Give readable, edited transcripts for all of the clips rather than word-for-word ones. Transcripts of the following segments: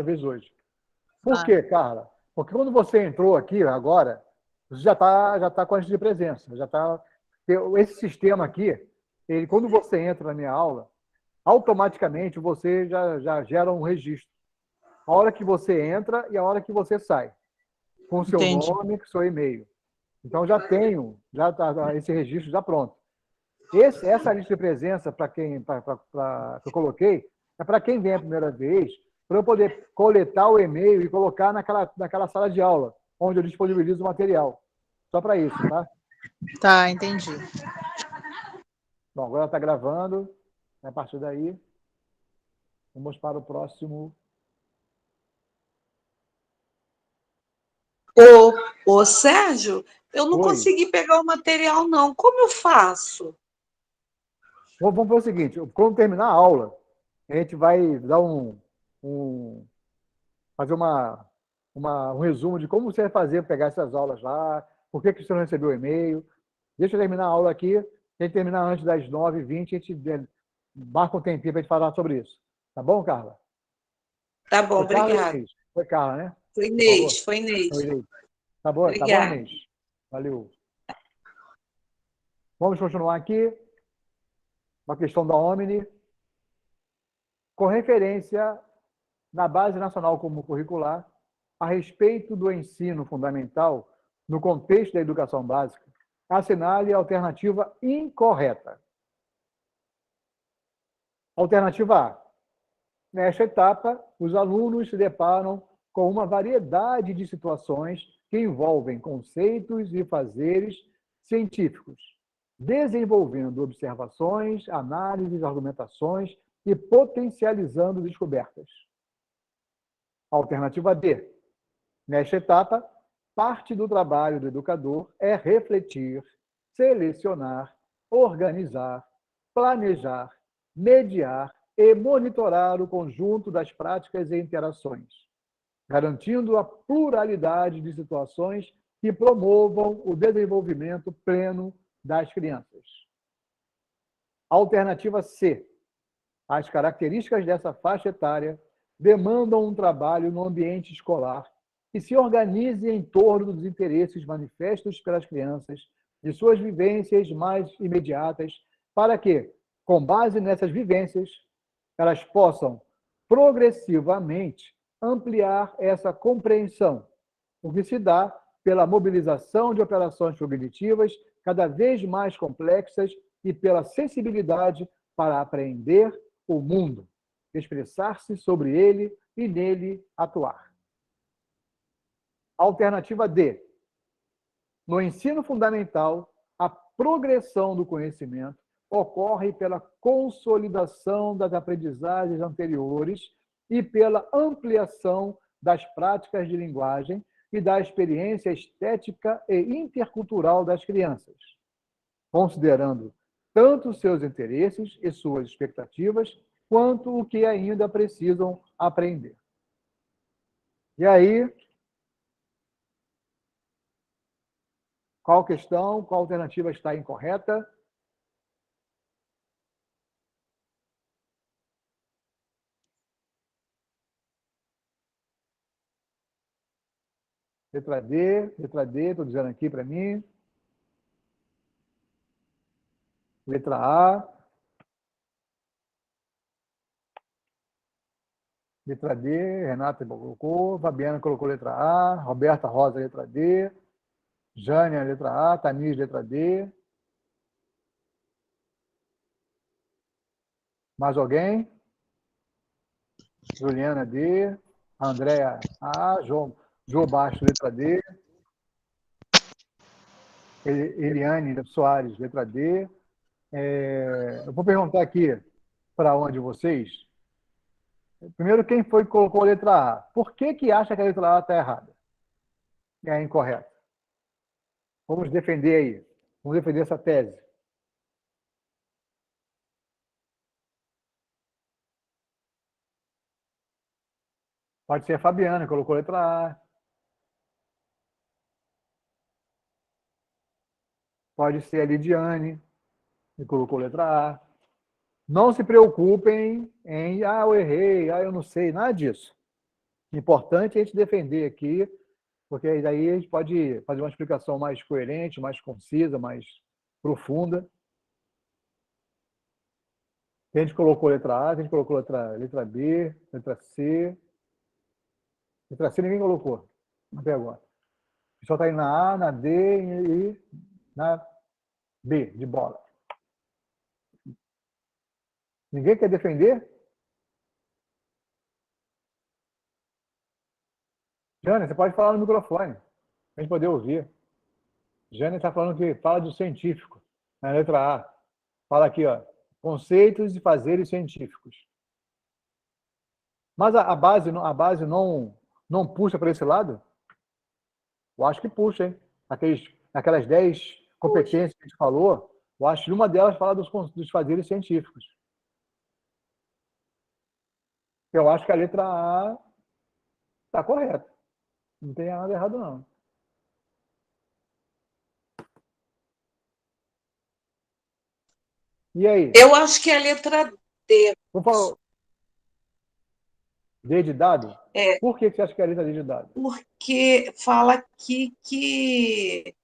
vez hoje. Por quê, Carla? Porque quando você entrou aqui agora, você já tá com a lista de presença. Esse sistema aqui, quando você entra na minha aula, automaticamente você já gera um registro. A hora que você entra e a hora que você sai. Com o seu Entendi. nome, com o seu e-mail. Então já está esse registro já pronto. Essa lista de presença que eu coloquei é para quem vem a primeira vez, para eu poder coletar o e-mail e colocar naquela sala de aula, onde eu disponibilizo o material. Só para isso, tá? Tá, entendi. Bom, agora está gravando. A partir daí, vamos para o próximo. Ô Sérgio, eu não Oi. consegui pegar o material, não. Como eu faço? Vamos fazer o seguinte: quando terminar a aula, a gente vai dar fazer um resumo de como você vai fazer para pegar essas aulas lá, por que você não recebeu o e-mail. Deixa eu terminar a aula aqui. A gente terminar antes das 9h20, a gente marca um tempinho para a gente falar sobre isso. Tá bom, Carla? Tá bom, Foi Carla ou obrigada. Inês? Foi Carla, né? Foi Por favor. Inês, foi Inês. Inês. Tá bom, Obrigada. Inês? Valeu. Vamos continuar aqui. Uma questão da Omni. Com referência na Base Nacional Comum Curricular, a respeito do ensino fundamental no contexto da educação básica, assinale a alternativa incorreta. Alternativa A. Nesta etapa, os alunos se deparam com uma variedade de situações que envolvem conceitos e fazeres científicos, desenvolvendo observações, análises, argumentações e potencializando descobertas. Alternativa D. Nesta etapa, parte do trabalho do educador é refletir, selecionar, organizar, planejar, mediar e monitorar o conjunto das práticas e interações, garantindo a pluralidade de situações que promovam o desenvolvimento pleno das crianças. Alternativa C. As características dessa faixa etária demandam um trabalho no ambiente escolar que se organize em torno dos interesses manifestos pelas crianças, de suas vivências mais imediatas, para que, com base nessas vivências, elas possam progressivamente ampliar essa compreensão, o que se dá pela mobilização de operações cognitivas cada vez mais complexas e pela sensibilidade para aprender o mundo, expressar-se sobre ele e nele atuar. Alternativa D. No ensino fundamental, a progressão do conhecimento ocorre pela consolidação das aprendizagens anteriores e pela ampliação das práticas de linguagem e da experiência estética e intercultural das crianças, considerando tanto seus interesses e suas expectativas, quanto o que ainda precisam aprender. E aí, qual questão, qual alternativa está incorreta? Letra D, estou dizendo aqui para mim. Letra A. Letra D, Renata colocou, Fabiana colocou letra A, Roberta Rosa, letra D, Jânia, letra A, Tanis, letra D. Mais alguém? Juliana, D. Andréa, A. João Baixo, letra D. Eliane Soares, letra D. Eu vou perguntar aqui para onde vocês. Primeiro, quem foi que colocou a letra A? Por que acha que a letra A está errada? É incorreta. Vamos defender aí. Vamos defender essa tese. Pode ser a Fabiana, que colocou a letra A. Pode ser a Lidiane, que colocou a letra A. Não se preocupem em, eu errei, eu não sei, nada disso. Importante a gente defender aqui, porque daí a gente pode fazer uma explicação mais coerente, mais concisa, mais profunda. A gente colocou letra A, a gente colocou letra B, letra C. Letra C ninguém colocou até agora. Só está aí na A, na D e na B, de bola. Ninguém quer defender? Jânia, você pode falar no microfone, para a gente poder ouvir. Jânia está falando que fala do científico, na letra A. Fala aqui, ó, conceitos e fazeres científicos. Mas a base não puxa para esse lado? Eu acho que puxa, hein? Aquelas 10 competências que a gente falou, eu acho que uma delas fala dos fazeres científicos. Eu acho que a letra A está correta. Não tem nada errado, não. E aí? Eu acho que é a letra D. Por favor. D de dado? É. Por que você acha que é a letra D de dado? Porque fala aqui que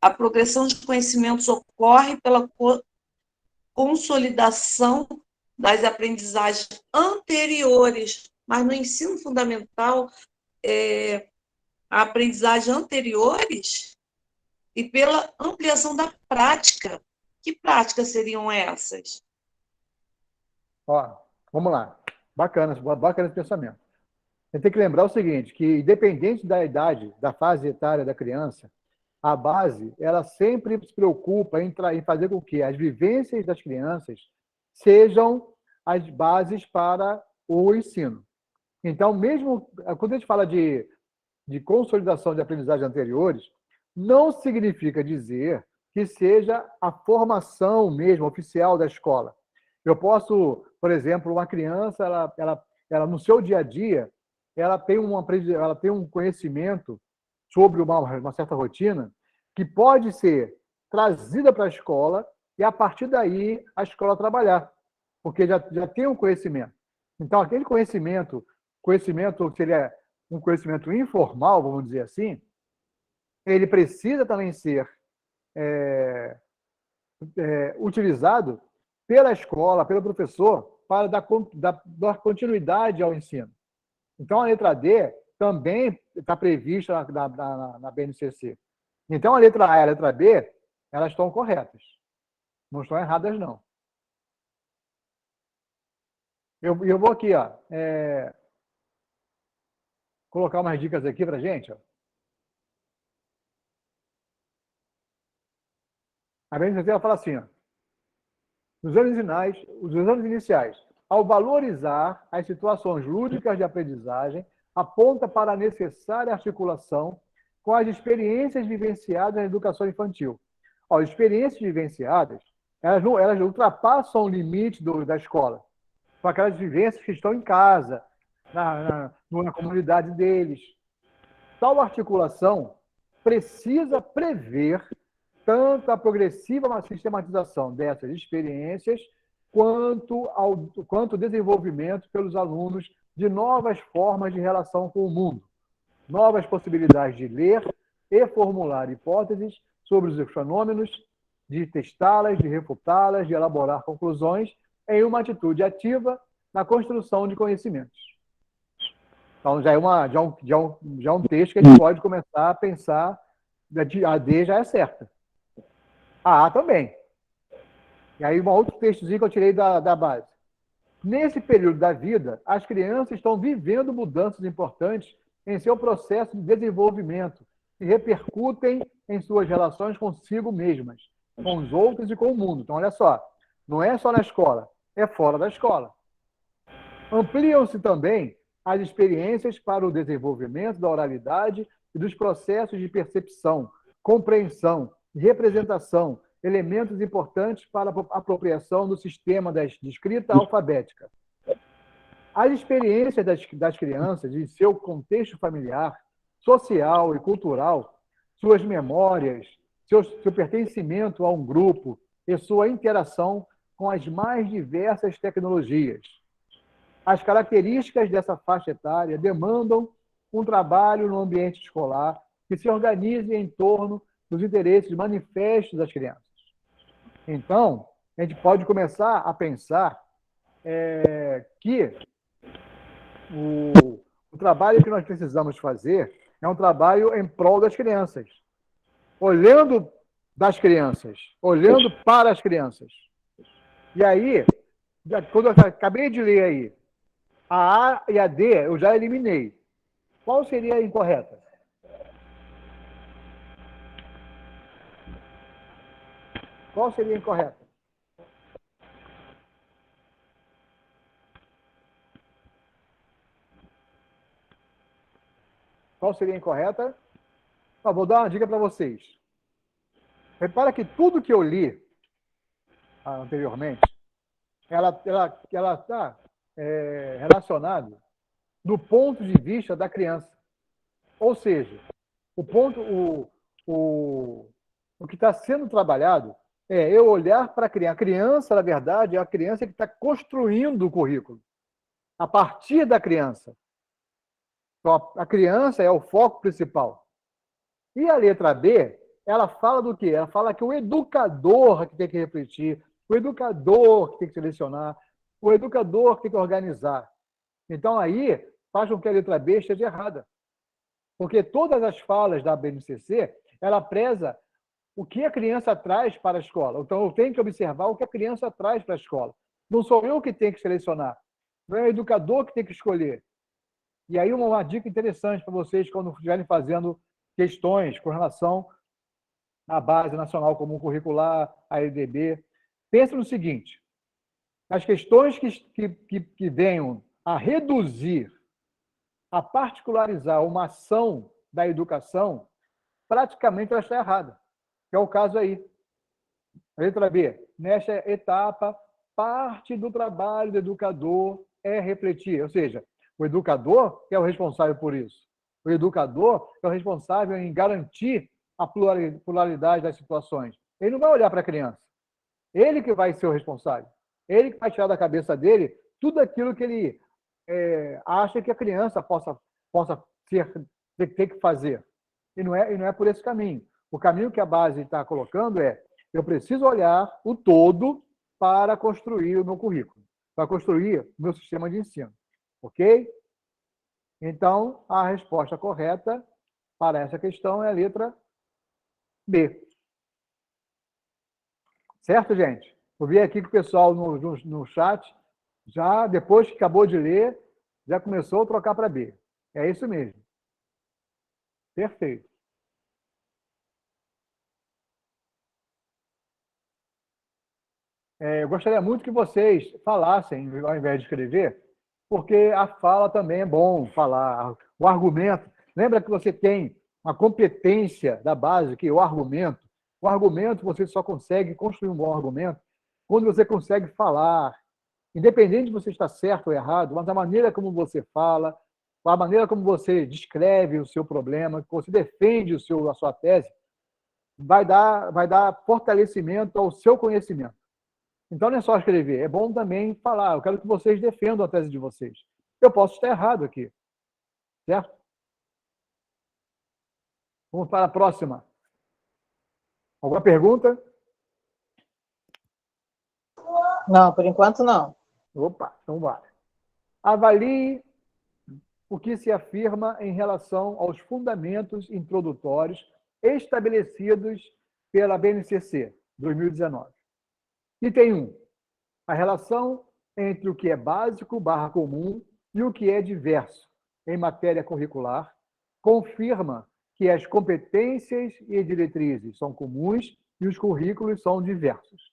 a progressão de conhecimentos ocorre pela consolidação das aprendizagens anteriores, mas no ensino fundamental, a aprendizagem anteriores e pela ampliação da prática. Que práticas seriam essas? Ó, vamos lá. Bacana esse pensamento. Você tem que lembrar o seguinte, que independente da idade, da fase etária da criança, a base, ela sempre se preocupa em fazer com que as vivências das crianças sejam as bases para o ensino. Então, mesmo quando a gente fala de consolidação de aprendizagens anteriores, não significa dizer que seja a formação mesmo oficial da escola. Eu posso, por exemplo, uma criança, ela no seu dia a dia, ela tem um conhecimento sobre uma certa rotina que pode ser trazida para a escola e, a partir daí, a escola trabalhar, porque já tem um conhecimento. Então, aquele conhecimento que seria um conhecimento informal, vamos dizer assim, ele precisa também ser utilizado pela escola, pelo professor, para dar continuidade ao ensino. Então, a letra D também está prevista na BNCC. Então, a letra A e a letra B, elas estão corretas. Não estão erradas, não. Eu vou aqui, ó, colocar umas dicas aqui para a gente. Ó. A BNCC fala assim, ó, os anos iniciais, ao valorizar as situações lúdicas de aprendizagem, aponta para a necessária articulação com as experiências vivenciadas na educação infantil. Ó, as experiências vivenciadas, elas ultrapassam o limite da escola. São aquelas vivências que estão em casa, na comunidade deles. Tal articulação precisa prever tanto a progressiva sistematização dessas experiências, quanto o desenvolvimento pelos alunos de novas formas de relação com o mundo, novas possibilidades de ler e formular hipóteses sobre os fenômenos, de testá-las, de refutá-las, de elaborar conclusões em uma atitude ativa na construção de conhecimentos. Então, já é um texto que a gente pode começar a pensar, a D já é certa. A A também. E aí, um outro textozinho que eu tirei da base. Nesse período da vida, as crianças estão vivendo mudanças importantes em seu processo de desenvolvimento que repercutem em suas relações consigo mesmas, com os outros e com o mundo. Então, olha só, não é só na escola, é fora da escola. Ampliam-se também as experiências para o desenvolvimento da oralidade e dos processos de percepção, compreensão, representação, elementos importantes para a apropriação do sistema de escrita alfabética. As experiências das crianças em seu contexto familiar, social e cultural, suas memórias, seu pertencimento a um grupo e sua interação com as mais diversas tecnologias. As características dessa faixa etária demandam um trabalho no ambiente escolar que se organize em torno dos interesses manifestos das crianças. Então, a gente pode começar a pensar que o trabalho que nós precisamos fazer é um trabalho em prol das crianças, olhando das crianças, olhando para as crianças. E aí, quando eu acabei de ler aí, a A e a D eu já eliminei. Qual seria a incorreta? Qual seria a incorreta? Qual seria a incorreta? Vou dar uma dica para vocês. Repara que tudo que eu li anteriormente, ela está relacionada do ponto de vista da criança. Ou seja, o que está sendo trabalhado é eu olhar para a criança. A criança, na verdade, é a criança que está construindo o currículo. A partir da criança. Então, a criança é o foco principal. E a letra B, ela fala do quê? Ela fala que o educador que tem que refletir, o educador que tem que selecionar, o educador que tem que organizar. Então, aí, faz com que a letra B esteja errada. Porque todas as falas da BNCC, ela preza o que a criança traz para a escola. Então, eu tenho que observar o que a criança traz para a escola. Não sou eu que tenho que selecionar. Não é o educador que tem que escolher. E aí, uma dica interessante para vocês, quando estiverem fazendo questões com relação à Base Nacional Comum Curricular, a EDB, pense no seguinte: as questões que venham a reduzir, a particularizar uma ação da educação, praticamente ela está errada. Que é o caso aí. Letra B. Nesta etapa, parte do trabalho do educador é refletir. Ou seja, o educador é o responsável por isso. O educador é o responsável em garantir a pluralidade das situações. Ele não vai olhar para a criança. Ele que vai ser o responsável. Ele que vai tirar da cabeça dele tudo aquilo que ele acha que a criança possa ter que fazer. E não é por esse caminho. O caminho que a base está colocando é: eu preciso olhar o todo para construir o meu currículo, para construir o meu sistema de ensino. Ok? Então, a resposta correta para essa questão é a letra B. Certo, gente? Eu vi aqui que o pessoal no chat, já depois que acabou de ler, já começou a trocar para B. É isso mesmo. Perfeito. Eu gostaria muito que vocês falassem, ao invés de escrever, porque a fala também é bom falar. O argumento. Lembra que você tem uma competência da base, que é o argumento. O argumento, você só consegue construir um bom argumento quando você consegue falar, independente de você estar certo ou errado, mas a maneira como você fala, a maneira como você descreve o seu problema, que você defende a sua tese, vai dar fortalecimento ao seu conhecimento. Então, não é só escrever, é bom também falar. Eu quero que vocês defendam a tese de vocês. Eu posso estar errado aqui, certo? Vamos para a próxima. Alguma pergunta? Não, por enquanto não. Opa, então vai. Avalie o que se afirma em relação aos fundamentos introdutórios estabelecidos pela BNCC, 2019. Item 1. A relação entre o que é básico/comum e o que é diverso em matéria curricular confirma que as competências e diretrizes são comuns e os currículos são diversos.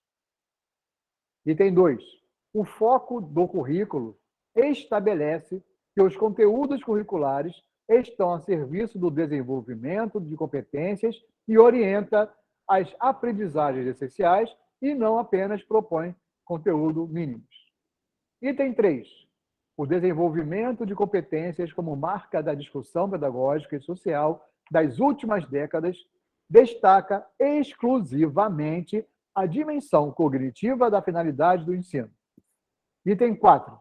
Item 2. O foco do currículo estabelece que os conteúdos curriculares estão a serviço do desenvolvimento de competências e orienta as aprendizagens essenciais e não apenas propõe conteúdo mínimos. Item 3. O desenvolvimento de competências como marca da discussão pedagógica e social das últimas décadas destaca exclusivamente a dimensão cognitiva da finalidade do ensino. Item 4.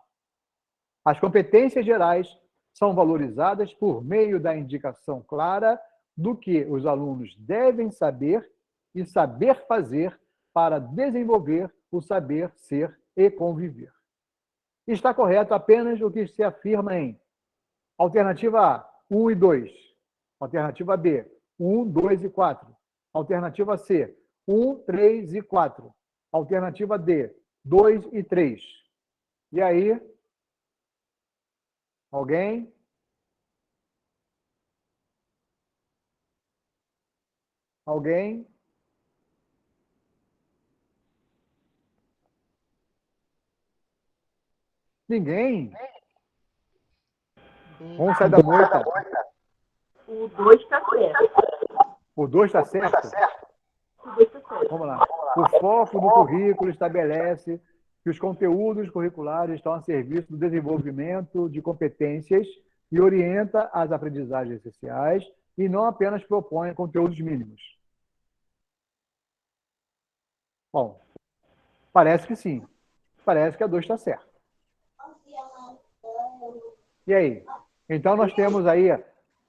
As competências gerais são valorizadas por meio da indicação clara do que os alunos devem saber e saber fazer para desenvolver o saber ser e conviver. Está correto apenas o que se afirma em alternativa A, 1 e 2. Alternativa B, 1, 2 e 4. Alternativa C, 1, 3 e 4. Alternativa D, 2 e 3. E aí? Alguém? Alguém? Ninguém? Vamos sair da moita. O 2 está certo. O 2 está certo? O 2 está certo. Vamos lá. O foco do currículo estabelece que os conteúdos curriculares estão a serviço do desenvolvimento de competências e orienta as aprendizagens essenciais e não apenas propõe conteúdos mínimos. Bom, parece que sim. Parece que a 2 está certo. E aí? Então, nós temos aí,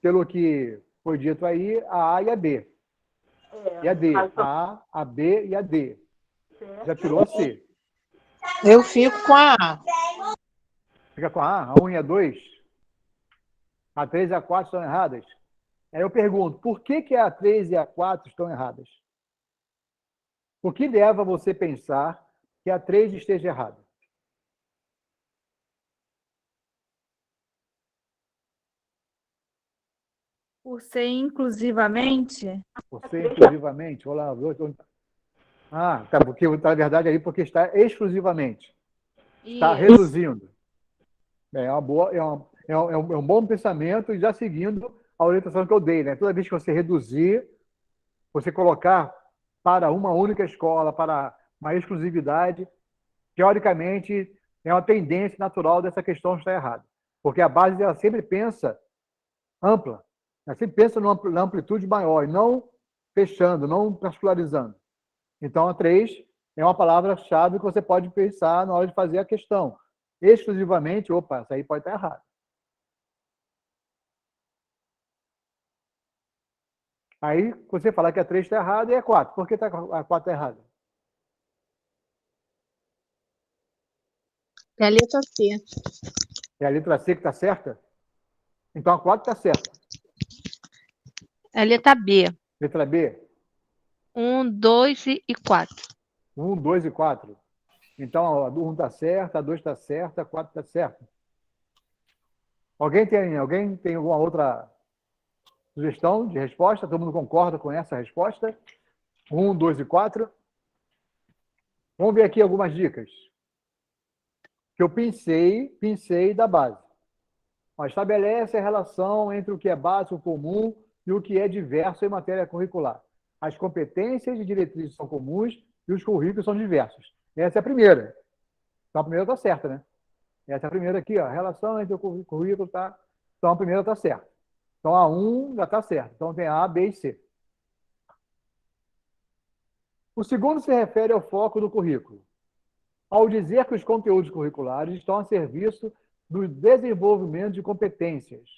pelo que foi dito aí, a A e a B. E a D. A B e a D. Já tirou a C. Eu fico com a A. Fica com a 1 e a 2? A 3 e a 4 estão erradas? Aí eu pergunto, por que a 3 e a 4 estão erradas? O que leva você a pensar que a 3 esteja errada? Por ser inclusivamente, Você inclusivamente? Olá, tá, porque na verdade aí porque está exclusivamente. Está isso. reduzindo. É uma boa, é um bom pensamento e já seguindo a orientação que eu dei, né? Toda vez que você reduzir, você colocar para uma única escola, para uma exclusividade, teoricamente é uma tendência natural dessa questão estar errada. Porque a base ela sempre pensa ampla, ela sempre pensa na amplitude maior e não fechando, não particularizando. Então, a 3 é uma palavra-chave que você pode pensar na hora de fazer a questão. Exclusivamente, opa, isso aí pode estar errado. Aí, você falar que a 3 está errada e a 4. Por que a 4 está errada? É a letra C. É a letra C que está certa? Então, a 4 está certa. É a letra B. Letra B? 1, 2 e 4. 1, 2 e 4. Então, a 1 está certa, a 2 está certa, a 4 está certa. Alguém tem alguma outra sugestão de resposta? Todo mundo concorda com essa resposta? 1, 2 e 4. Vamos ver aqui algumas dicas. Que eu pensei da base. Ó, estabelece a relação entre o que é básico comum e o que é diverso em matéria curricular. As competências e diretrizes são comuns e os currículos são diversos. Essa é a primeira. Então, a primeira está certa, né? Essa é a primeira aqui, ó. A relação entre o currículo está... Então, a primeira está certa. Então, a 1 já está certa. Então, tem A, B e C. O segundo se refere ao foco do currículo. Ao dizer que os conteúdos curriculares estão a serviço do desenvolvimento de competências.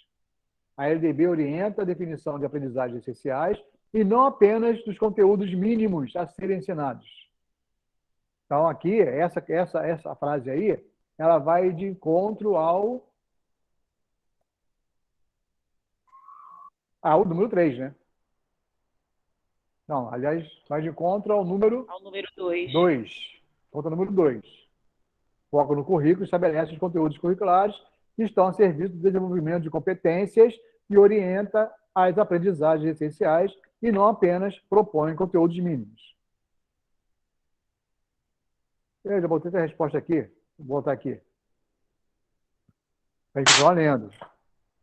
A LDB orienta a definição de aprendizagens essenciais e não apenas dos conteúdos mínimos a serem ensinados. Então, aqui, essa frase aí, ela vai de encontro ao número 3, né? Não, aliás, vai de encontro ao número 2. Ponto número 2. Foco no currículo estabelece os conteúdos curriculares que estão a serviço do desenvolvimento de competências e orienta as aprendizagens essenciais e não apenas propõe conteúdos mínimos. Eu já botei essa resposta aqui. Vou botar aqui. A gente vai lendo.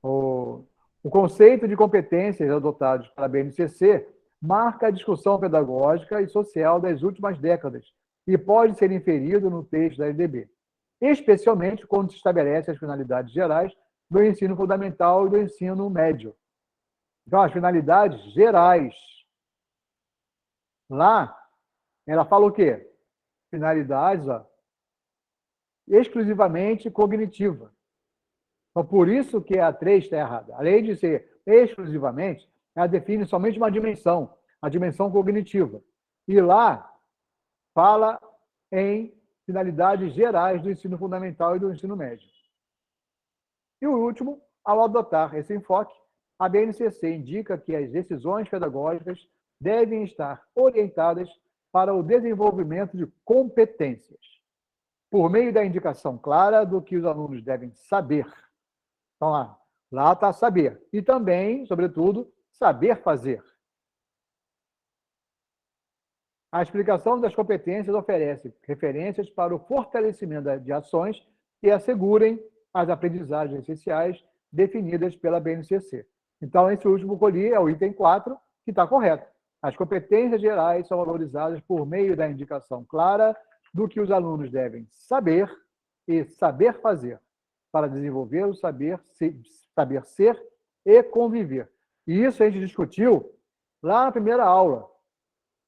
O conceito de competências adotados pela BNCC marca a discussão pedagógica e social das últimas décadas e pode ser inferido no texto da LDB, especialmente quando se estabelece as finalidades gerais do ensino fundamental e do ensino médio. Então, as finalidades gerais. Lá, ela fala o quê? Finalidades, ó, exclusivamente cognitiva. Então, por isso que a 3 está errada. Além de ser exclusivamente, ela define somente uma dimensão, a dimensão cognitiva. E lá fala em finalidades gerais do ensino fundamental e do ensino médio. E o último, ao adotar esse enfoque, a BNCC indica que as decisões pedagógicas devem estar orientadas para o desenvolvimento de competências, por meio da indicação clara do que os alunos devem saber. Então, lá está saber. E também, sobretudo, saber fazer. A explicação das competências oferece referências para o fortalecimento de ações que assegurem as aprendizagens essenciais definidas pela BNCC. Então, esse último que eu li é o item 4, que está correto. As competências gerais são valorizadas por meio da indicação clara do que os alunos devem saber e saber fazer, para desenvolver o saber ser e conviver. E isso a gente discutiu lá na primeira aula.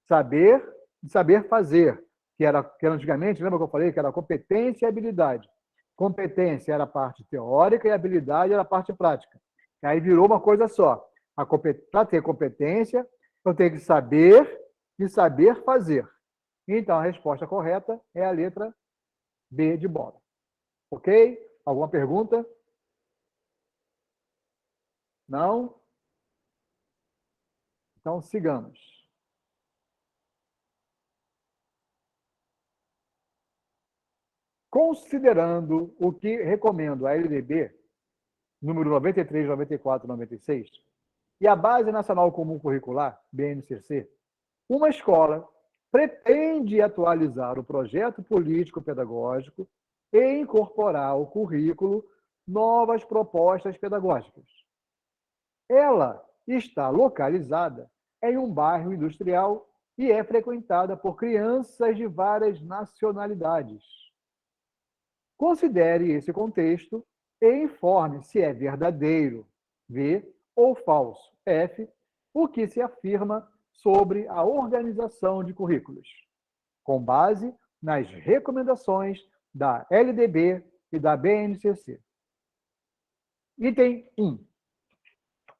Saber e saber fazer, que era antigamente, lembra que eu falei que era competência e habilidade. Competência era a parte teórica e habilidade era a parte prática. E aí virou uma coisa só. Para ter competência, eu tenho que saber e saber fazer. Então, a resposta correta é a letra B de bola. Ok? Alguma pergunta? Não? Então, sigamos. Considerando o que recomendo a LDB, número 93, 94 e 96, e a Base Nacional Comum Curricular, BNCC, uma escola pretende atualizar o projeto político-pedagógico e incorporar ao currículo novas propostas pedagógicas. Ela está localizada em um bairro industrial e é frequentada por crianças de várias nacionalidades. Considere esse contexto e informe se é verdadeiro, V, ou falso, F, o que se afirma sobre a organização de currículos, com base nas recomendações da LDB e da BNCC. Item 1.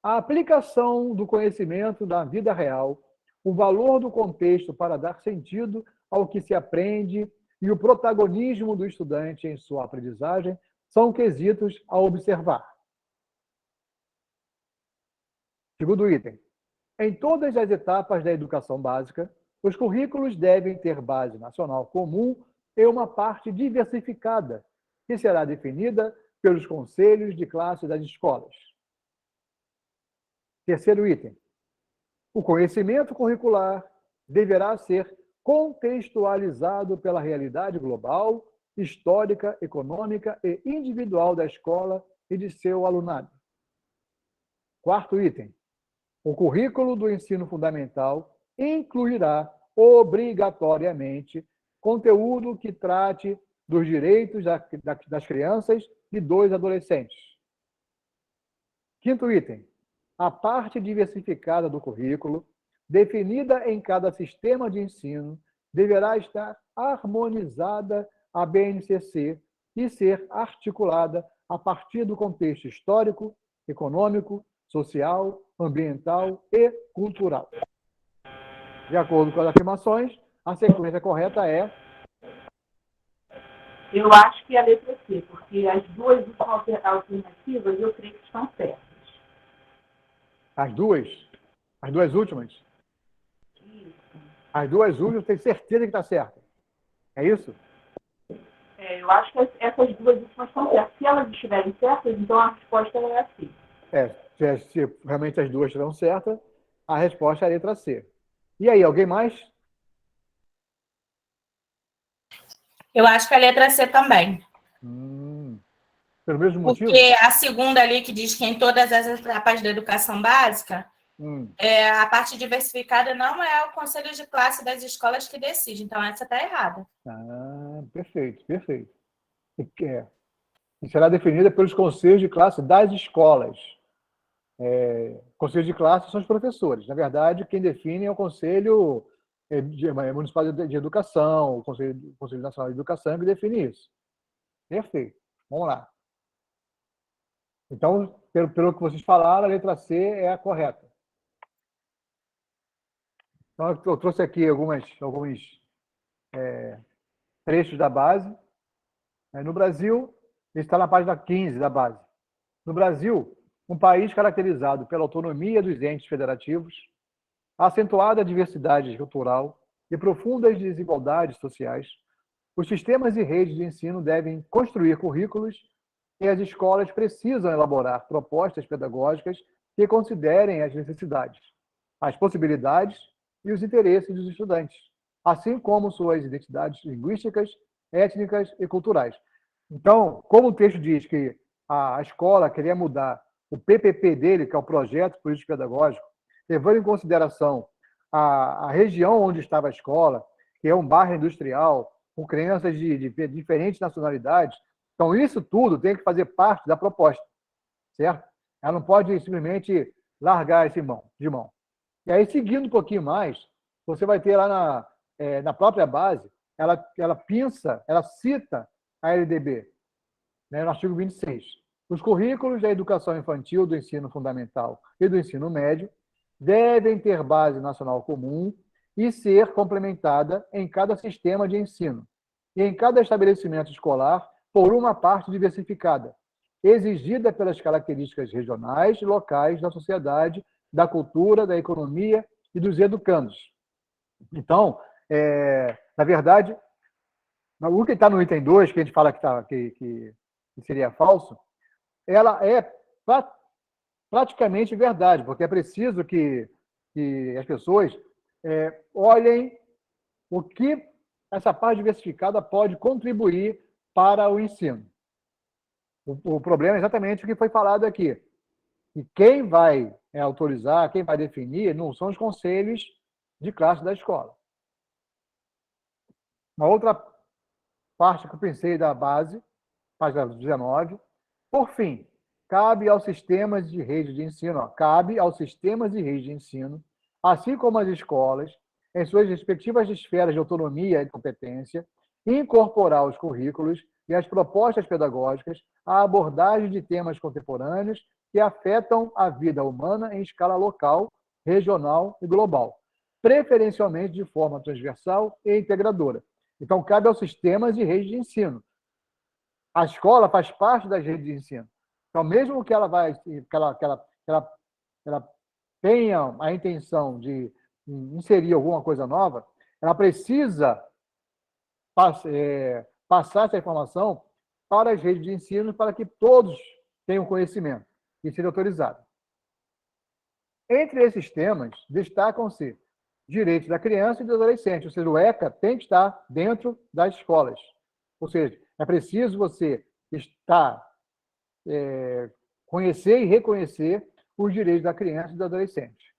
A aplicação do conhecimento da vida real, o valor do contexto para dar sentido ao que se aprende e o protagonismo do estudante em sua aprendizagem são quesitos a observar. Segundo item. Em todas as etapas da educação básica, os currículos devem ter base nacional comum e uma parte diversificada, que será definida pelos conselhos de classe das escolas. Terceiro item. O conhecimento curricular deverá ser contextualizado pela realidade global, histórica, econômica e individual da escola e de seu alunado. Quarto item. O currículo do ensino fundamental incluirá obrigatoriamente conteúdo que trate dos direitos das crianças e dos adolescentes. Quinto item. A parte diversificada do currículo, definida em cada sistema de ensino, deverá estar harmonizada à BNCC e ser articulada a partir do contexto histórico, econômico, social, ambiental e cultural. De acordo com as afirmações, a sequência correta é... Eu acho que é a letra C, porque as duas alternativas eu creio que estão certas. As duas últimas? Isso. As duas últimas, tenho certeza que está certa. É isso? Eu acho que essas duas últimas estão certas. Se elas estiverem certas, então a resposta é a C. Se realmente as duas estiverem certas, a resposta é a letra C. E aí, alguém mais? Eu acho que a letra C também. Pelo mesmo motivo? Porque a segunda ali, que diz que em todas as etapas da educação básica, a parte diversificada não é o conselho de classe das escolas que decide. Então, essa está errada. Perfeito. E será definida pelos conselhos de classe das escolas. Conselhos de classe são os professores. Na verdade, quem define é o Conselho Municipal de Educação, o Conselho Nacional de Educação, que define isso. Perfeito. Vamos lá. Então, pelo que vocês falaram, a letra C é a correta. Então, eu trouxe aqui alguns trechos da base. No Brasil, isso está na página 15 da base. No Brasil, um país caracterizado pela autonomia dos entes federativos, acentuada diversidade cultural e profundas desigualdades sociais, os sistemas e redes de ensino devem construir currículos e as escolas precisam elaborar propostas pedagógicas que considerem as necessidades, as possibilidades e os interesses dos estudantes, assim como suas identidades linguísticas, étnicas e culturais. Então, como o texto diz que a escola queria mudar o PPP dele, que é o Projeto Político Pedagógico, levando em consideração a região onde estava a escola, que é um bairro industrial, com crianças de diferentes nacionalidades. Então, isso tudo tem que fazer parte da proposta, certo? Ela não pode simplesmente largar esse de mão. E aí, seguindo um pouquinho mais, você vai ter lá na própria base, ela cita a LDB, né, no artigo 26. Os currículos da educação infantil, do ensino fundamental e do ensino médio devem ter base nacional comum e ser complementada em cada sistema de ensino e em cada estabelecimento escolar por uma parte diversificada, exigida pelas características regionais e locais da sociedade, da cultura, da economia e dos educandos. Então, na verdade, o que está no item 2, que a gente fala que seria falso, ela é praticamente verdade, porque é preciso que as pessoas olhem o que essa parte diversificada pode contribuir para o ensino. O problema é exatamente o que foi falado aqui. E quem vai autorizar, quem vai definir, não são os conselhos de classe da escola. Uma outra parte que eu pensei da base, página 19, por fim, cabe aos sistemas de rede de ensino, assim como às escolas, em suas respectivas esferas de autonomia e competência, incorporar os currículos e as propostas pedagógicas à abordagem de temas contemporâneos que afetam a vida humana em escala local, regional e global, preferencialmente de forma transversal e integradora. Então, cabe aos sistemas de rede de ensino. A escola faz parte das redes de ensino. Então, mesmo que ela tenha a intenção de inserir alguma coisa nova, ela precisa passar essa informação para as redes de ensino para que todos tenham conhecimento e sejam autorizados. Entre esses temas, destacam-se direitos da criança e do adolescente, ou seja, o ECA tem que estar dentro das escolas. Ou seja, é preciso você conhecer e reconhecer os direitos da criança e do adolescente.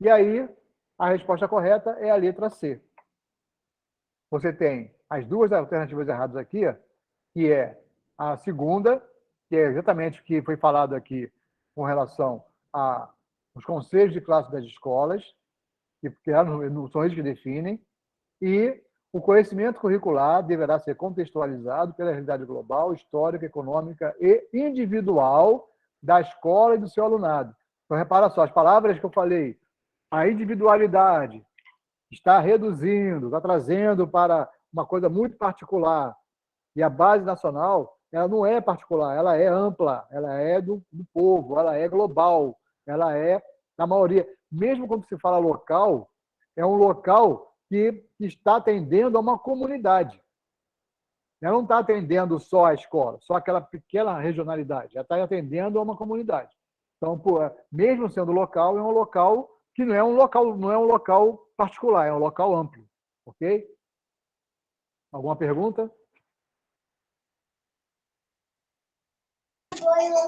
E aí, a resposta correta é a letra C. Você tem as duas alternativas erradas aqui, que é a segunda, que é exatamente o que foi falado aqui com relação aos conselhos de classe das escolas, que são eles que definem, e o conhecimento curricular deverá ser contextualizado pela realidade global, histórica, econômica e individual da escola e do seu alunado. Então, repara só, as palavras que eu falei, a individualidade está reduzindo, está trazendo para uma coisa muito particular, e a base nacional, ela não é particular, ela é ampla, ela é do povo, ela é global, ela é da maioria. Mesmo quando se fala local, é um local que está atendendo a uma comunidade. Ela não está atendendo só a escola, só aquela pequena regionalidade. Ela está atendendo a uma comunidade. Então, mesmo sendo local, é um local que não é um local particular, é um local amplo. Ok? Alguma pergunta?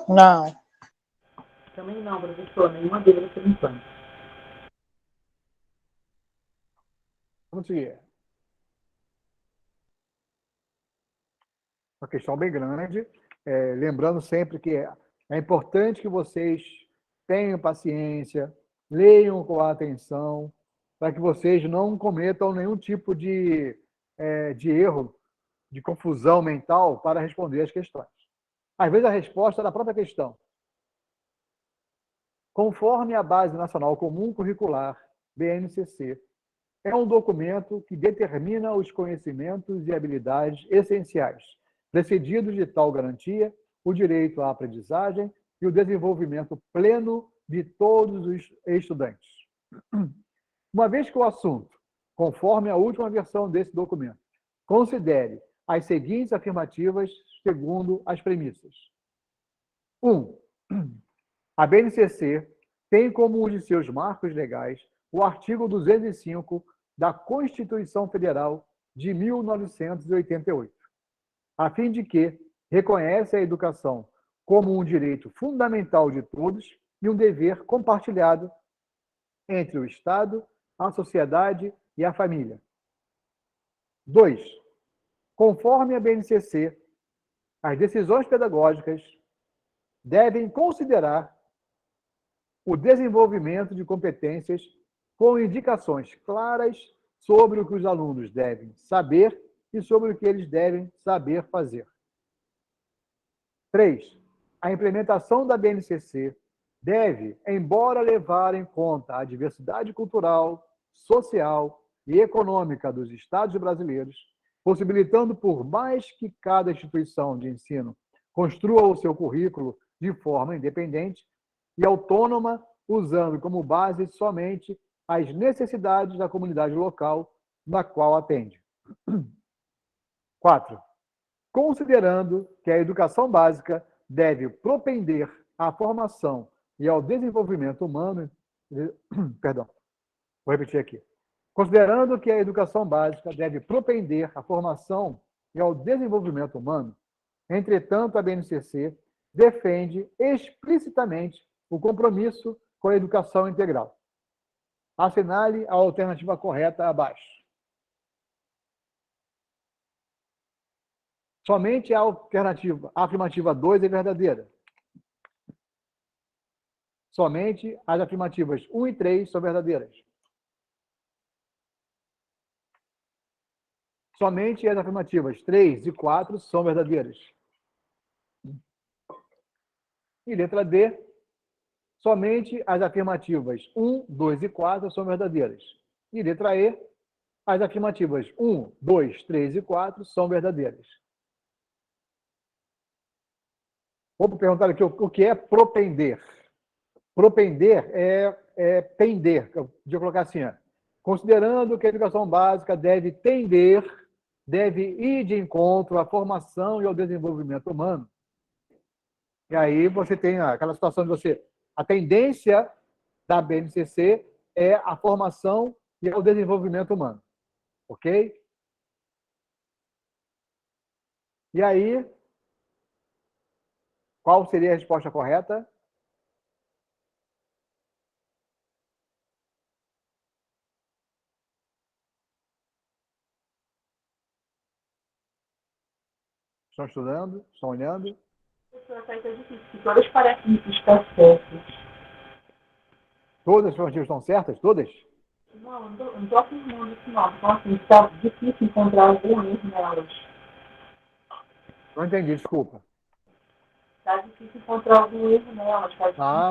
Não. Também não, professor, nenhuma dúvida por enquanto. Vamos seguir. Uma questão bem grande. Lembrando sempre que é importante que vocês tenham paciência, leiam com atenção, para que vocês não cometam nenhum tipo de erro de confusão mental para responder as questões. Às vezes a resposta é da própria questão. Conforme a Base Nacional Comum Curricular, BNCC, é um documento que determina os conhecimentos e habilidades essenciais, precedidos de tal garantia, o direito à aprendizagem e o desenvolvimento pleno de todos os estudantes. Uma vez que o assunto, conforme a última versão desse documento, considere as seguintes afirmativas segundo as premissas. 1. A BNCC tem como um de seus marcos legais o artigo 205 da Constituição Federal de 1988, a fim de que reconhece a educação como um direito fundamental de todos e um dever compartilhado entre o Estado, a sociedade e a família. 2. Conforme a BNCC, as decisões pedagógicas devem considerar o desenvolvimento de competências com indicações claras sobre o que os alunos devem saber e sobre o que eles devem saber fazer. 3. A implementação da BNCC deve, embora levar em conta a diversidade cultural, social e econômica dos Estados brasileiros, possibilitando por mais que cada instituição de ensino construa o seu currículo de forma independente e autônoma, usando como base somente as necessidades da comunidade local na qual atende. 4. Considerando que a educação básica deve propender à formação e ao desenvolvimento humano... Perdão, vou repetir aqui. Considerando que a educação básica deve propender à formação e ao desenvolvimento humano, entretanto, a BNCC defende explicitamente o compromisso com a educação integral. Assinale a alternativa correta abaixo. Somente a afirmativa 2 é verdadeira. Somente as afirmativas 1 e 3 são verdadeiras. Somente as afirmativas 3 e 4 são verdadeiras. E letra D, somente as afirmativas 1, 2 e 4 são verdadeiras. E letra E, as afirmativas 1, 2, 3 e 4 são verdadeiras. Vou perguntar aqui o que é propender. Propender é pender. Eu podia colocar assim, considerando que a educação básica deve tender, deve ir de encontro à formação e ao desenvolvimento humano. E aí você tem aquela situação de você... A tendência da BNCC é a formação e o desenvolvimento humano. Ok? E aí, qual seria a resposta correta? Estão estudando? Estão olhando? É difícil, todas parecem estar certas. Todas as afirmativas estão certas? Todas? Não estou afirmando isso não. Então, assim, está difícil encontrar algum erro nelas. Não entendi, desculpa. Está difícil encontrar algum erro nelas.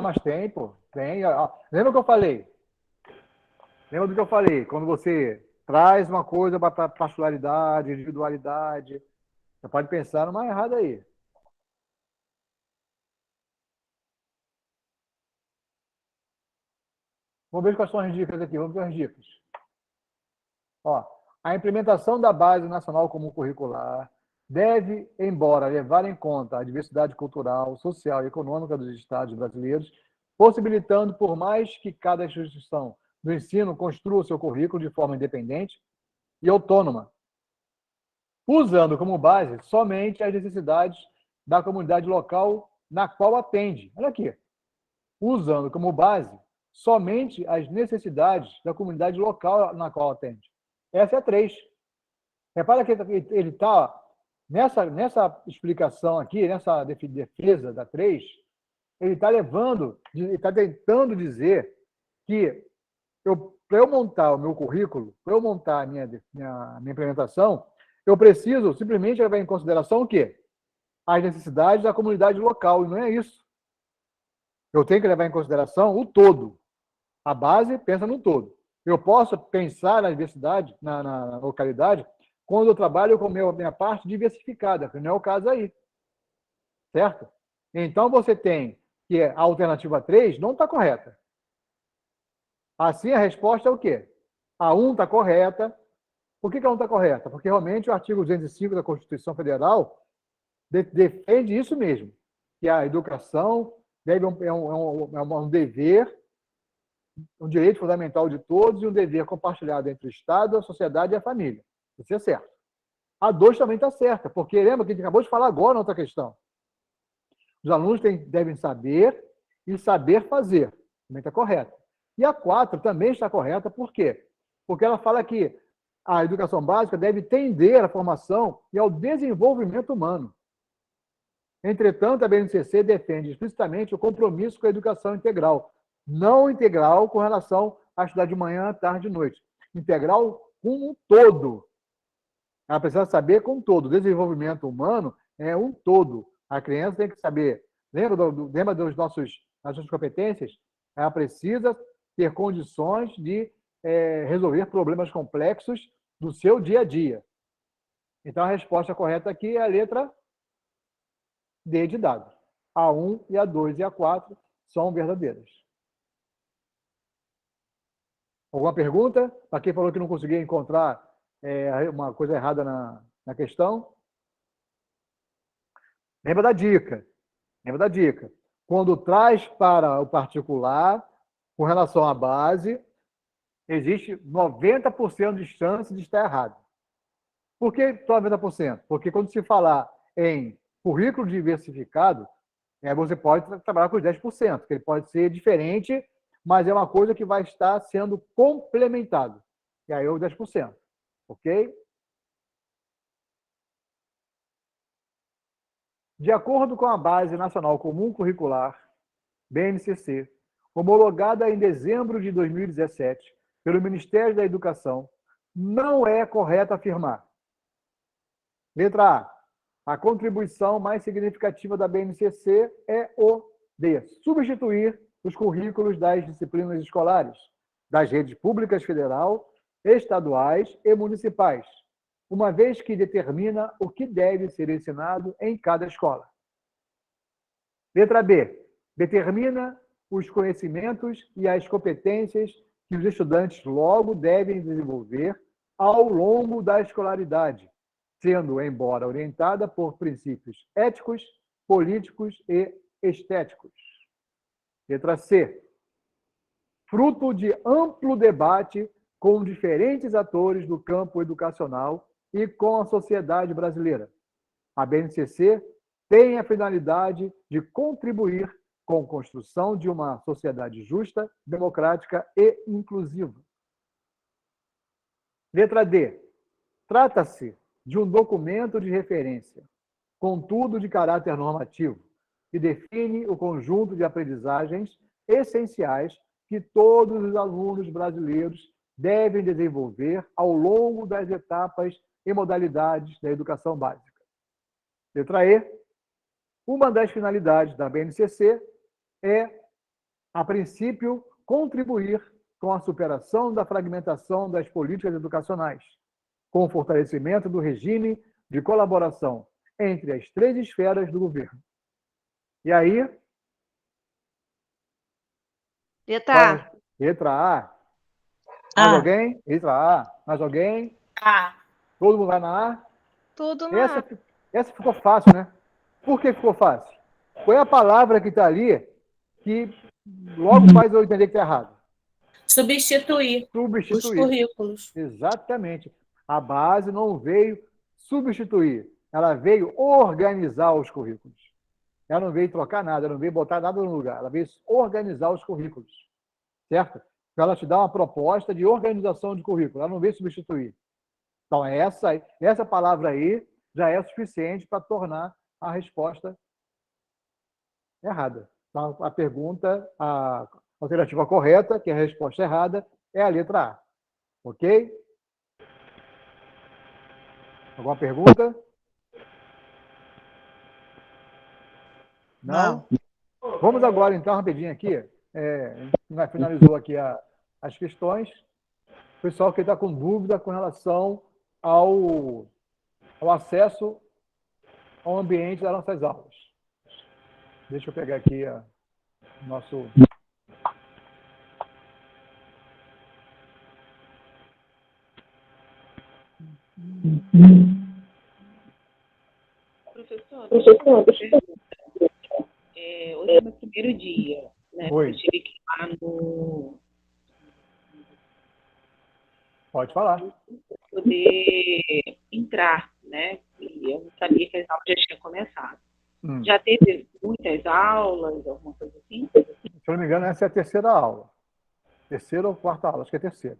Mas tem, pô. Tem. Lembra o que eu falei? Lembra do que eu falei? Quando você traz uma coisa para particularidade, individualidade, você pode pensar numa errada aí. Vamos ver quais são as dicas aqui. Vamos ver as dicas. A implementação da Base Nacional Comum Curricular deve, embora levar em conta a diversidade cultural, social e econômica dos Estados brasileiros, possibilitando, por mais que cada instituição do ensino construa o seu currículo de forma independente e autônoma, usando como base somente as necessidades da comunidade local na qual atende. Olha aqui. Usando como base somente as necessidades da comunidade local na qual atende. Essa é a 3. Repara que ele está, nessa explicação aqui, nessa defesa da 3, ele está tentando dizer que para eu montar o meu currículo, para eu montar a minha implementação, Eu preciso simplesmente levar em consideração o quê? As necessidades da comunidade local, e não é isso. Eu tenho que levar em consideração o todo. A base pensa no todo. Eu posso pensar na diversidade, na localidade, quando eu trabalho com a minha parte diversificada, que não é o caso aí. Certo? Então, você tem que a alternativa 3 não está correta. Assim, a resposta é o quê? A 1 está correta. Por que a 1 está correta? Porque, realmente, o artigo 205 da Constituição Federal defende isso mesmo, que a educação é um dever, um direito fundamental de todos e um dever compartilhado entre o Estado, a sociedade e a família. Isso é certo. A 2 também está certa, porque lembra que a gente acabou de falar agora na outra questão. Os alunos devem saber e saber fazer. Também está correta. E a 4 também está correta, por quê? Porque ela fala que a educação básica deve tender à formação e ao desenvolvimento humano. Entretanto, a BNCC defende explicitamente o compromisso com a educação integral. Não integral com relação a estudar de manhã, tarde e noite. Integral com um todo. Ela precisa saber com um todo. O desenvolvimento humano é um todo. A criança tem que saber. Lembra das nossas competências? Ela precisa ter condições de resolver problemas complexos do seu dia a dia. Então, a resposta correta aqui é a letra D de dado. A 1 e a 2 e a 4 são verdadeiras. Alguma pergunta? Para quem falou que não conseguia encontrar uma coisa errada na questão? Lembra da dica. Lembra da dica. Quando traz para o particular, com relação à base, existe 90% de chance de estar errado. Por que só 90%? Porque quando se falar em currículo diversificado, você pode trabalhar com os 10%, que ele pode ser diferente, mas é uma coisa que vai estar sendo complementado. E aí é o 10%. Ok? De acordo com a Base Nacional Comum Curricular, BNCC, homologada em dezembro de 2017 pelo Ministério da Educação, não é correto afirmar. Letra A. A contribuição mais significativa da BNCC é o de substituir os currículos das disciplinas escolares das redes públicas federal, estaduais e municipais, uma vez que determina o que deve ser ensinado em cada escola. Letra B. Determina os conhecimentos e as competências que os estudantes logo devem desenvolver ao longo da escolaridade, sendo, embora orientada por princípios éticos, políticos e estéticos. Letra C. Fruto de amplo debate com diferentes atores do campo educacional e com a sociedade brasileira. A BNCC tem a finalidade de contribuir com a construção de uma sociedade justa, democrática e inclusiva. Letra D. Trata-se de um documento de referência, contudo de caráter normativo, que define o conjunto de aprendizagens essenciais que todos os alunos brasileiros devem desenvolver ao longo das etapas e modalidades da educação básica. Letra E. Uma das finalidades da BNCC é, a princípio, contribuir com a superação da fragmentação das políticas educacionais, com o fortalecimento do regime de colaboração entre as 3 esferas do governo. E aí? Letra A. Letra A. Mais alguém? Letra A. Mais alguém? A. Todo mundo vai na A? Tudo na A. Essa ficou fácil, né? Por que ficou fácil? Foi a palavra que está ali que logo faz eu entender que está errado. Substituir os currículos. Exatamente. A base não veio substituir, ela veio organizar os currículos. Ela não veio trocar nada, ela não veio botar nada no lugar, ela veio organizar os currículos. Certo? Então, ela te dá uma proposta de organização de currículo, ela não veio substituir. Então, essa palavra aí já é suficiente para tornar a resposta errada. Então, a pergunta, a alternativa correta, que é a resposta errada, é a letra A. Ok? Alguma pergunta? Não? Vamos agora, então, rapidinho aqui. A gente finalizou aqui as questões. O pessoal que está com dúvida com relação ao acesso ao ambiente das nossas aulas. Deixa eu pegar aqui o nosso... Professor, deixa eu fazer uma pergunta. Hoje é meu primeiro dia, né? Oi. Eu tive que ir lá no... Pode falar. Poder entrar, né? E eu não sabia que as aulas já tinham começado. Já teve muitas aulas, alguma coisa assim? Se eu não me engano, essa é a terceira aula. Terceira ou quarta aula, acho que é a terceira.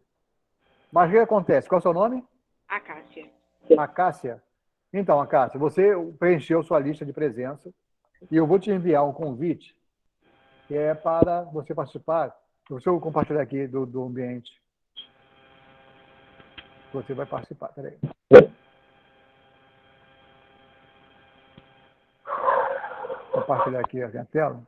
Mas o que acontece? Qual é o seu nome? Acácia. Acácia. Então, Acácia, você preencheu sua lista de presença e eu vou te enviar um convite que é para você participar. Deixa eu compartilhar aqui do ambiente. Você vai participar. Peraí. Compartilhar aqui a minha tela.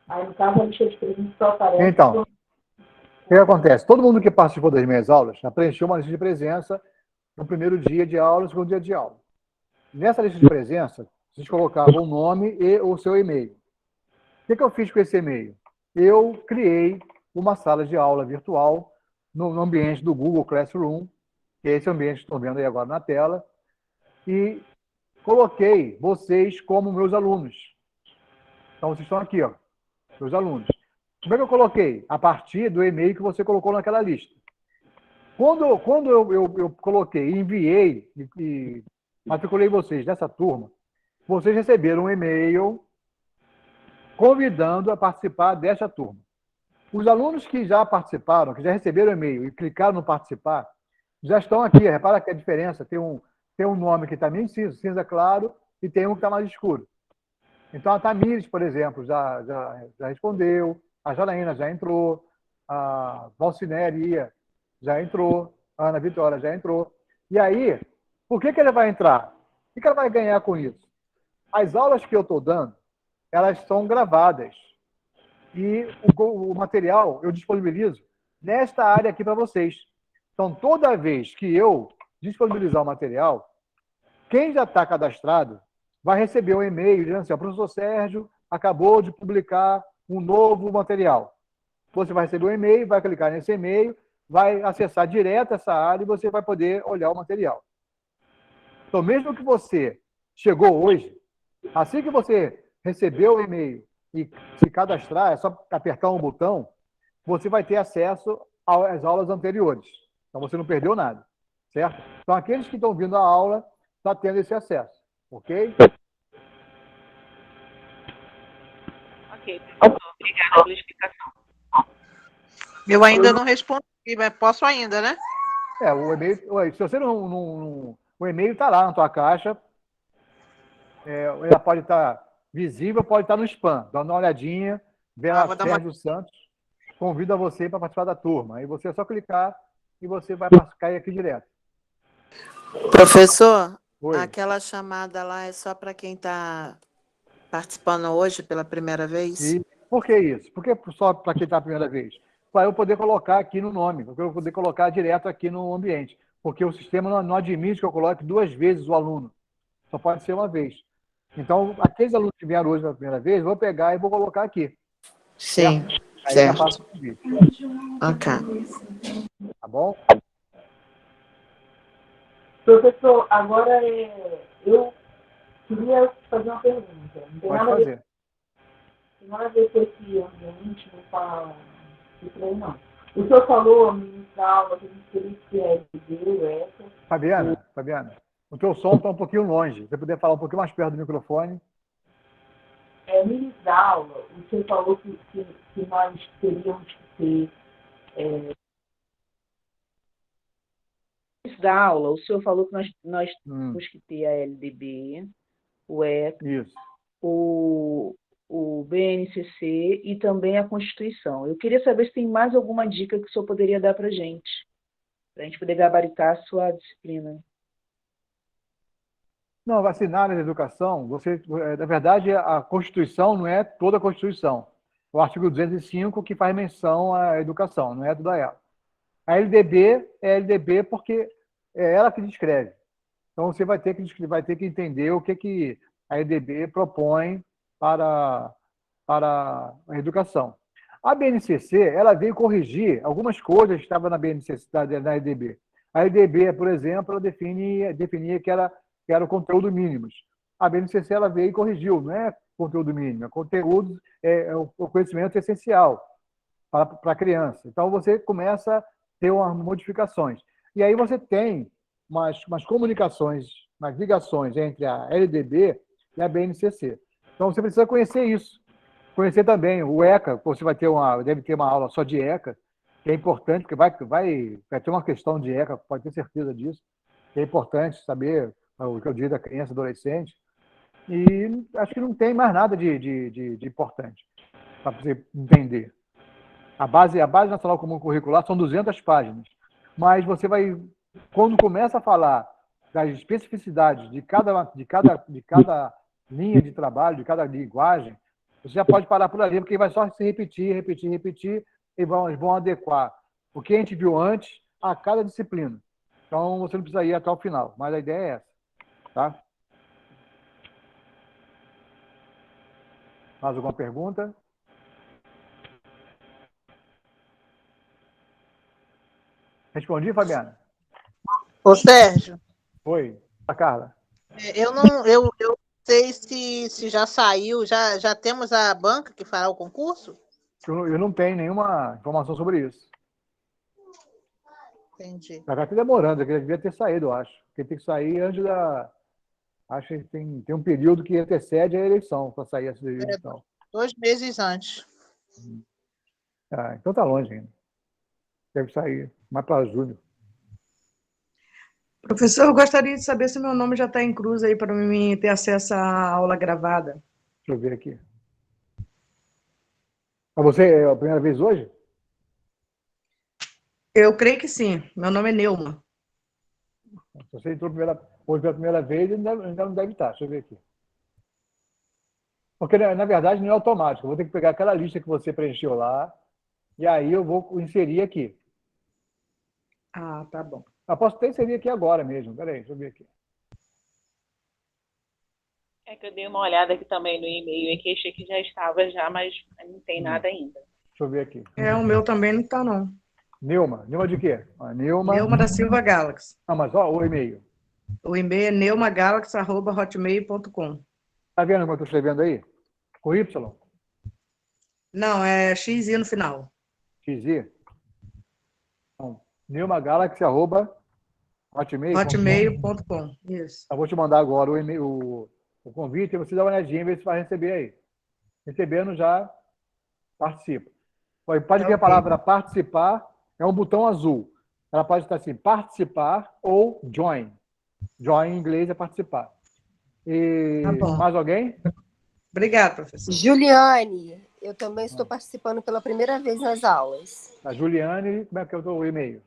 Aí, no caso, a lista de presença só aparece. Então, o que acontece? Todo mundo que participou das minhas aulas já preencheu uma lista de presença no primeiro dia de aula, no segundo dia de aula. Nessa lista de presença, vocês colocavam o nome e o seu e-mail. O que eu fiz com esse e-mail? Eu criei uma sala de aula virtual no ambiente do Google Classroom, que é esse ambiente que estão vendo aí agora na tela, e coloquei vocês como meus alunos. Então, vocês estão aqui, ó, meus alunos. Como é que eu coloquei? A partir do e-mail que você colocou naquela lista. Quando eu coloquei, enviei e matriculei vocês nessa turma, vocês receberam um e-mail convidando a participar desta turma. Os alunos que já participaram, que já receberam o e-mail e clicaram no participar, já estão aqui. Repara que a diferença, tem um nome que está meio cinza claro e tem um que está mais escuro. Então, a Tamires, por exemplo, já respondeu, a Janaína já entrou, a Valcinéria já entrou, a Ana Vitória já entrou. E aí, por que ela vai entrar? O que ela vai ganhar com isso? As aulas que eu estou dando, elas são gravadas. E o material eu disponibilizo nesta área aqui para vocês. Então, toda vez que eu disponibilizar o material, quem já está cadastrado vai receber um e-mail dizendo assim: o professor Sérgio acabou de publicar um novo material. Você vai receber um e-mail, vai clicar nesse e-mail, vai acessar direto essa área e você vai poder olhar o material. Então, mesmo que você chegou hoje, assim que você recebeu o e-mail e se cadastrar, é só apertar um botão, você vai ter acesso às aulas anteriores. Então, você não perdeu nada, certo? Então, aqueles que estão vindo à aula estão tendo esse acesso, ok? Ok, professor. Obrigada pela explicação. Eu ainda não respondi, mas posso ainda, né? O e-mail, se você o e-mail está lá na tua caixa, ela pode estar visível, pode estar no spam. Dá uma olhadinha, vê lá Sérgio Santos, convida você para participar da turma. Aí você é só clicar e você vai cair aqui direto. Professor, Oi. aquela chamada lá é só para quem está participando hoje pela primeira vez? E por que isso? Por que só para quem está a primeira vez? Para eu poder colocar aqui no nome, para eu poder colocar direto aqui no ambiente. Porque o sistema não admite que eu coloque 2 vezes o aluno. Só pode ser uma vez. Então, aqueles alunos que vieram hoje pela primeira vez, eu vou pegar e vou colocar aqui. Sim, Aí certo. eu faço o convite. Ok. Tá bom? Professor, agora eu queria fazer uma pergunta. Não tem Pode nada fazer. tem nada a ver com esse ambiente, não está isso aí, não. O senhor falou, ministrar aula, que a gente teria que essa. Fabiana, o teu som está um pouquinho longe. Se você puder falar um pouquinho mais perto do microfone. Ministrar aula, o senhor falou que nós teríamos que ter antes da aula, o senhor falou que nós temos que ter a LDB, o ECA, Isso. o BNCC e também a Constituição. Eu queria saber se tem mais alguma dica que o senhor poderia dar para a gente poder gabaritar a sua disciplina. Não, vacinar na educação, na verdade, a Constituição não é toda a Constituição. O artigo 205 que faz menção à educação, não é toda ela. A LDB é LDB porque é ela que descreve. Então, você vai ter que entender o que a LDB propõe para a educação. A BNCC, ela veio corrigir algumas coisas que estavam na BNCC, na LDB. A LDB, por exemplo, ela definia que era o conteúdo mínimos. A BNCC, ela veio e corrigiu, não é conteúdo mínimo, é conteúdo, o conhecimento essencial para a criança. Então, você começa a ter umas modificações. E aí você tem umas comunicações, umas ligações entre a LDB e a BNCC. Então, você precisa conhecer isso. Conhecer também o ECA, você deve ter uma aula só de ECA, que é importante, porque vai ter uma questão de ECA, pode ter certeza disso, que é importante saber o que eu digo da criança e adolescente. E acho que não tem mais nada de importante para você entender. A base Nacional Comum Curricular são 200 páginas, mas você vai, quando começa a falar das especificidades de cada linha de trabalho, de cada linguagem, você já pode parar por ali, porque vai só se repetir, e vão adequar o que a gente viu antes a cada disciplina. Então, você não precisa ir até o final, mas a ideia é essa. Tá? Mais alguma pergunta? Respondi, Fabiana? Ô, Sérgio, Oi, a Carla. eu sei se já saiu, já temos a banca que fará o concurso? Eu não tenho nenhuma informação sobre isso. Entendi. Está demorando, ele devia ter saído, eu acho. Porque tem que sair antes da... Acho que tem um período que antecede a eleição, para sair essa eleição. 2 meses antes. Então tá longe ainda. Deve sair mais para julho. Professor, eu gostaria de saber se meu nome já está em cruz aí para mim ter acesso à aula gravada. Deixa eu ver aqui. Você é a primeira vez hoje? Eu creio que sim. Meu nome é Neuma. Se você entrou hoje pela primeira vez, ainda não deve estar. Deixa eu ver aqui. Porque, na verdade, não é automático. Eu vou ter que pegar aquela lista que você preencheu lá e aí eu vou inserir aqui. Ah, tá bom. Eu posso até inserir aqui agora mesmo. Peraí, deixa eu ver aqui. É que eu dei uma olhada aqui também no e-mail e que achei que já estava já, mas não tem nada ainda. Deixa eu ver aqui. O meu também não está, não. Neuma. Neuma de quê? Neuma da Silva Galaxy. Mas ó, o e-mail. O e-mail é neumagalaxy@hotmail.com. Tá vendo como eu estou escrevendo aí? Com Y? Não, é XI no final. XI? Então, neumagalaxy@hotmail.com. Isso. Eu vou te mandar agora o e-mail, o convite, e você dá uma olhadinha e vê se vai receber aí. Recebendo, já participa. Pode ver a palavra participar, é um botão azul. Ela pode estar assim, participar ou join. Join em inglês é participar. E Tá bom. mais alguém? Obrigada, professor. Juliane, eu também estou participando pela primeira vez nas aulas. A Juliane, como é que é o teu e-mail?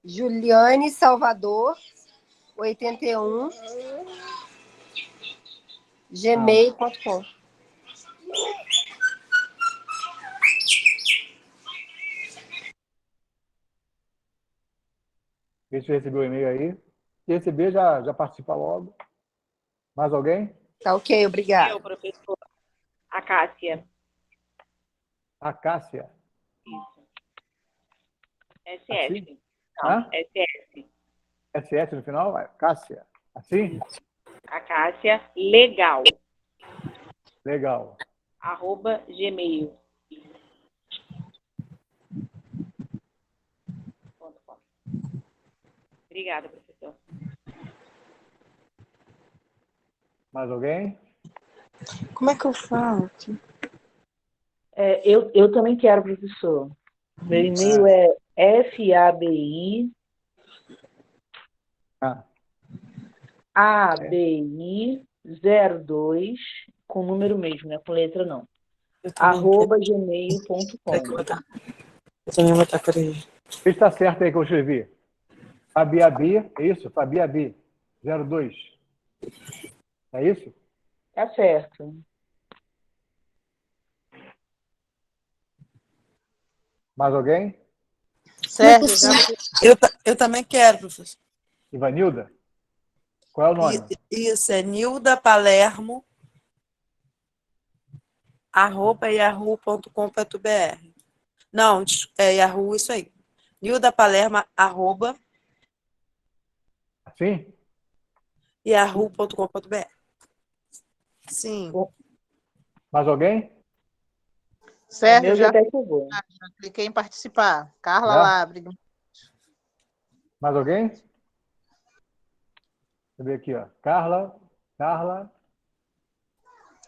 Juliane Salvador 81 gmail.com. Vê se você recebeu o e-mail aí. Se receber, já participa logo. Mais alguém? Tá ok, obrigada. Eu, professor. A Cássia. A Cássia. Isso. SS. Assim? Não, SS. SS no final? Cássia. Assim? A Cássia Legal. Legal. @gmail.com. Obrigada, professor. Mais alguém? Como é que eu falo aqui? Eu também quero, professor. Meu e-mail é Ah, ABI02, com número mesmo, né? Com letra não. @gmail.com. Eu também vou estar corrigindo. vê se está certo aí que eu escrevi. Fabiabi, é isso? Fabiabi 02. É isso? Tá certo. Mais alguém? Sérgio, Eu também quero, professor. Ivanilda? Qual é o nome? Isso, é Nilda Palermo, @yahoo.com.br. Não, é Yahoo, isso aí. Nilda Palermo, Sim? @yahoo.com.br. Sim. Mais alguém? Sérgio, Meu já já até chegou. cliquei em participar. Carla Já? Labre. Mais alguém? Deixa eu ver aqui, ó. Carla.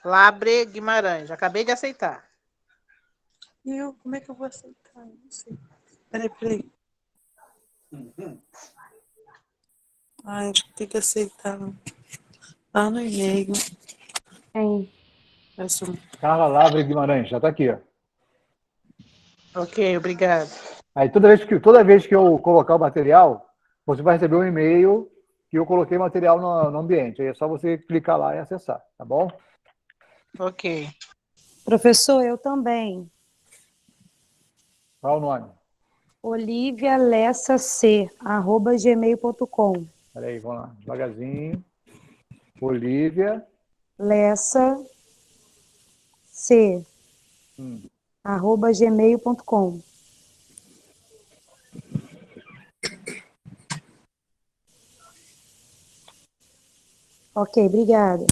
Labre Guimarães. Acabei de aceitar. Como é que eu vou aceitar? Não sei. Peraí. Ai, acho que tem que aceitar. Lá no e-mail. Carla Lavre Guimarães, já está aqui, ó. Ok, obrigado. Aí toda vez que eu colocar o material, você vai receber um e-mail que eu coloquei material no ambiente. Aí é só você clicar lá e acessar, tá bom? Ok. Professor, eu também. Qual o nome? Olivia Lessa C, @gmail.com. Peraí, vamos lá, devagarzinho. Olivia. Lessa C, @gmail.com. Ok, obrigada.